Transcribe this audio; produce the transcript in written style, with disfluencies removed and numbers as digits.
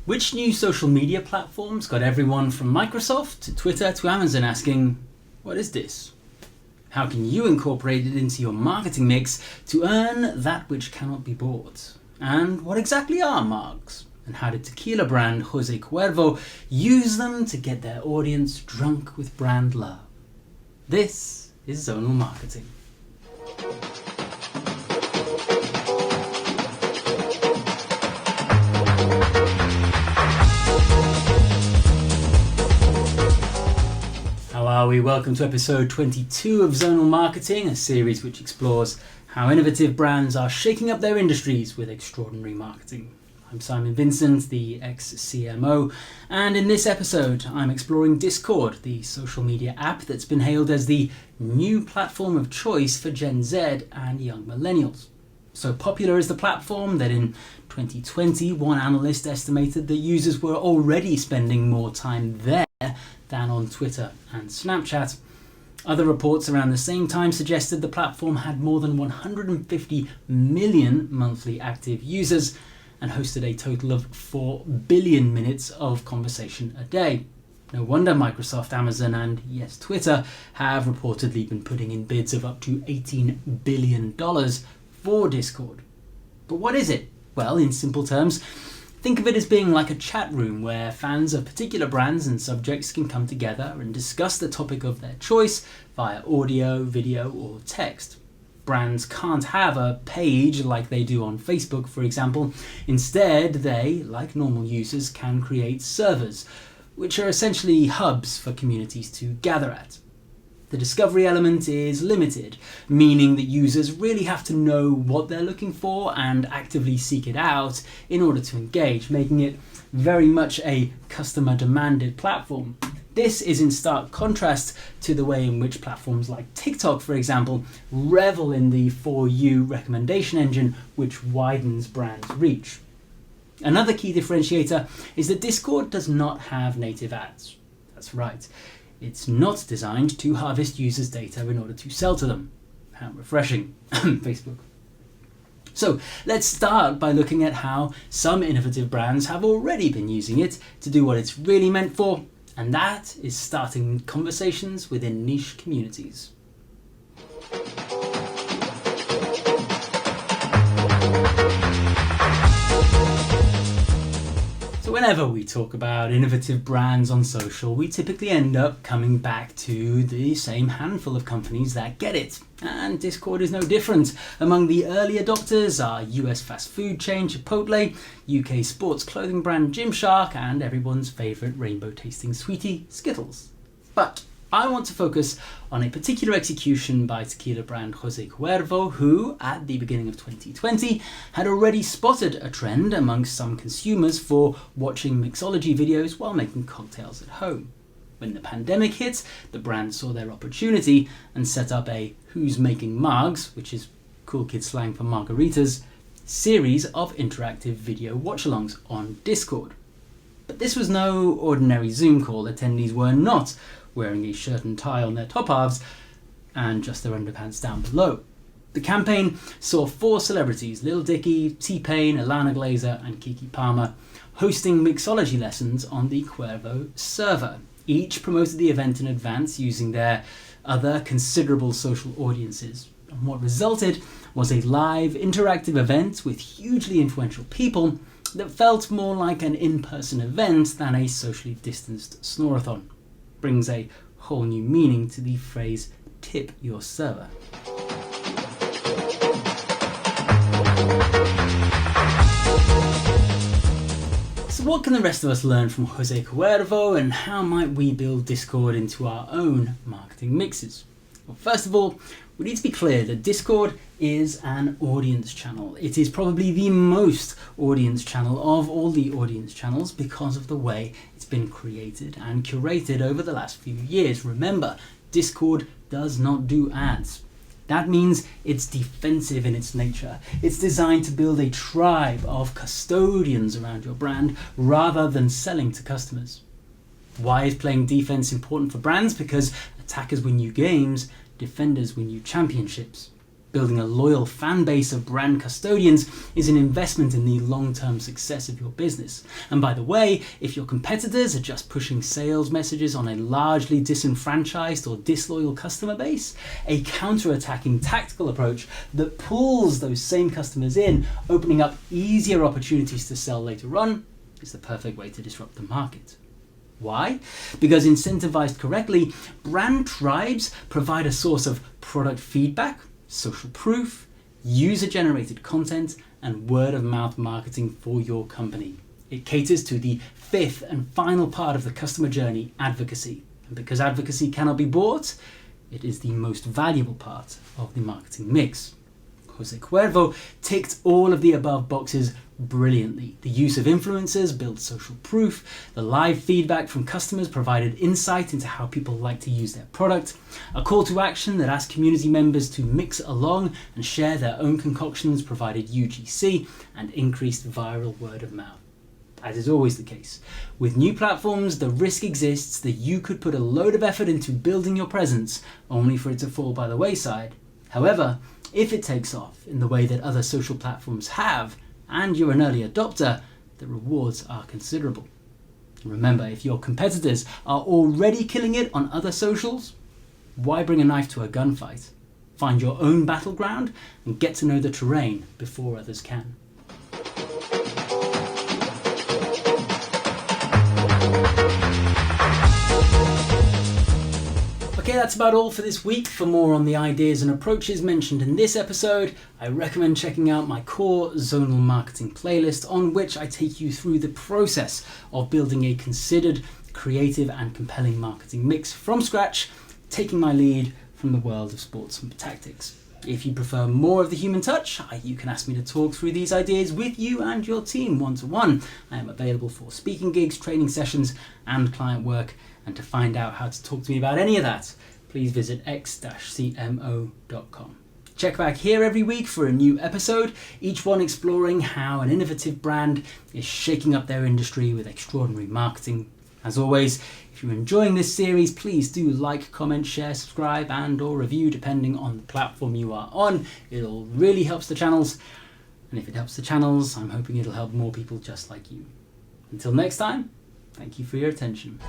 Which new social media platforms got everyone from Microsoft to Twitter to Amazon asking, what is this? How can you incorporate it into your marketing mix to earn that which cannot be bought? And what exactly are margs? And how did tequila brand Jose Cuervo use them to get their audience drunk with brand love? This is Zonal Marketing. How are we? Welcome to episode 22 of Zonal Marketing, a series which explores how innovative brands are shaking up their industries with extraordinary marketing. I'm Simon Vincent, the ex-CMO, and in this episode I'm exploring Discord, the social media app that's been hailed as the new platform of choice for Gen Z and young millennials. So popular is the platform that in 2020 one analyst estimated that users were already spending more time there than on Twitter and Snapchat. Other reports around the same time suggested the platform had more than 150 million monthly active users and hosted a total of 4 billion minutes of conversation a day. No wonder Microsoft, Amazon and yes, Twitter have reportedly been putting in bids of up to $18 billion for Discord. But what is it? Well, in simple terms, think of it as being like a chat room where fans of particular brands and subjects can come together and discuss the topic of their choice via audio, video or text. Brands can't have a page like they do on Facebook, for example. Instead, they, like normal users, can create servers, which are essentially hubs for communities to gather at. The discovery element is limited, meaning that users really have to know what they're looking for and actively seek it out in order to engage, making it very much a customer-demanded platform. This is in stark contrast to the way in which platforms like TikTok, for example, revel in the For You recommendation engine, which widens brands' reach. Another key differentiator is that Discord does not have native ads. That's right. It's not designed to harvest users' data in order to sell to them. How refreshing. Facebook. So let's start by looking at how some innovative brands have already been using it to do what it's really meant for, and that is starting conversations within niche communities. So whenever we talk about innovative brands on social, we typically end up coming back to the same handful of companies that get it. And Discord is no different. Among the early adopters are US fast food chain Chipotle, UK sports clothing brand Gymshark, and everyone's favourite rainbow tasting sweetie, Skittles. But I want to focus on a particular execution by tequila brand Jose Cuervo, who, at the beginning of 2020, had already spotted a trend amongst some consumers for watching mixology videos while making cocktails at home. When the pandemic hit, the brand saw their opportunity and set up a Who's Making Margs, which is cool kid slang for margaritas, series of interactive video watch-alongs on Discord. But this was no ordinary Zoom call. Attendees were not wearing a shirt and tie on their top halves and just their underpants down below. The campaign saw 4 celebrities, Lil Dicky, T-Pain, Ilana Glazer and Kiki Palmer, hosting mixology lessons on the Cuervo server. Each promoted the event in advance using their other considerable social audiences. And what resulted was a live interactive event with hugely influential people that felt more like an in-person event than a socially distanced snorathon. Brings a whole new meaning to the phrase tip your server. So what can the rest of us learn from Jose Cuervo, and how might we build Discord into our own marketing mixes? Well, first of all, we need to be clear that Discord is an audience channel. It is probably the most audience channel of all the audience channels because of the way it's been created and curated over the last few years. Remember, Discord does not do ads. That means it's defensive in its nature. It's designed to build a tribe of custodians around your brand rather than selling to customers. Why is playing defense important for brands? Because attackers win you games, defenders win you championships. Building a loyal fan base of brand custodians is an investment in the long-term success of your business. And by the way, if your competitors are just pushing sales messages on a largely disenfranchised or disloyal customer base, a counter-attacking tactical approach that pulls those same customers in, opening up easier opportunities to sell later on, is the perfect way to disrupt the market. Why? Because incentivized correctly, brand tribes provide a source of product feedback, social proof, user-generated content, and word-of-mouth marketing for your company. It caters to the fifth and final part of the customer journey, advocacy. And because advocacy cannot be bought, it is the most valuable part of the marketing mix. Jose Cuervo ticked all of the above boxes brilliantly. The use of influencers built social proof. The live feedback from customers provided insight into how people like to use their product. A call to action that asked community members to mix along and share their own concoctions provided UGC and increased viral word of mouth. As is always the case, with new platforms, the risk exists that you could put a load of effort into building your presence only for it to fall by the wayside. However, if it takes off in the way that other social platforms have, and you're an early adopter, the rewards are considerable. Remember, if your competitors are already killing it on other socials, why bring a knife to a gunfight? Find your own battleground and get to know the terrain before others can. Okay, that's about all for this week. For more on the ideas and approaches mentioned in this episode, I recommend checking out my core Zonal Marketing playlist, on which I take you through the process of building a considered, creative and compelling marketing mix from scratch, taking my lead from the world of sports and tactics. If you prefer more of the human touch, you can ask me to talk through these ideas with you and your team one-to-one. I am available for speaking gigs, training sessions and client work. And to find out how to talk to me about any of that, please visit x-cmo.com. Check back here every week for a new episode, each one exploring how an innovative brand is shaking up their industry with extraordinary marketing. As always, if you're enjoying this series, please do like, comment, share, subscribe and or review depending on the platform you are on. It'll really helps the channels. And if it helps the channels, I'm hoping it'll help more people just like you. Until next time, thank you for your attention.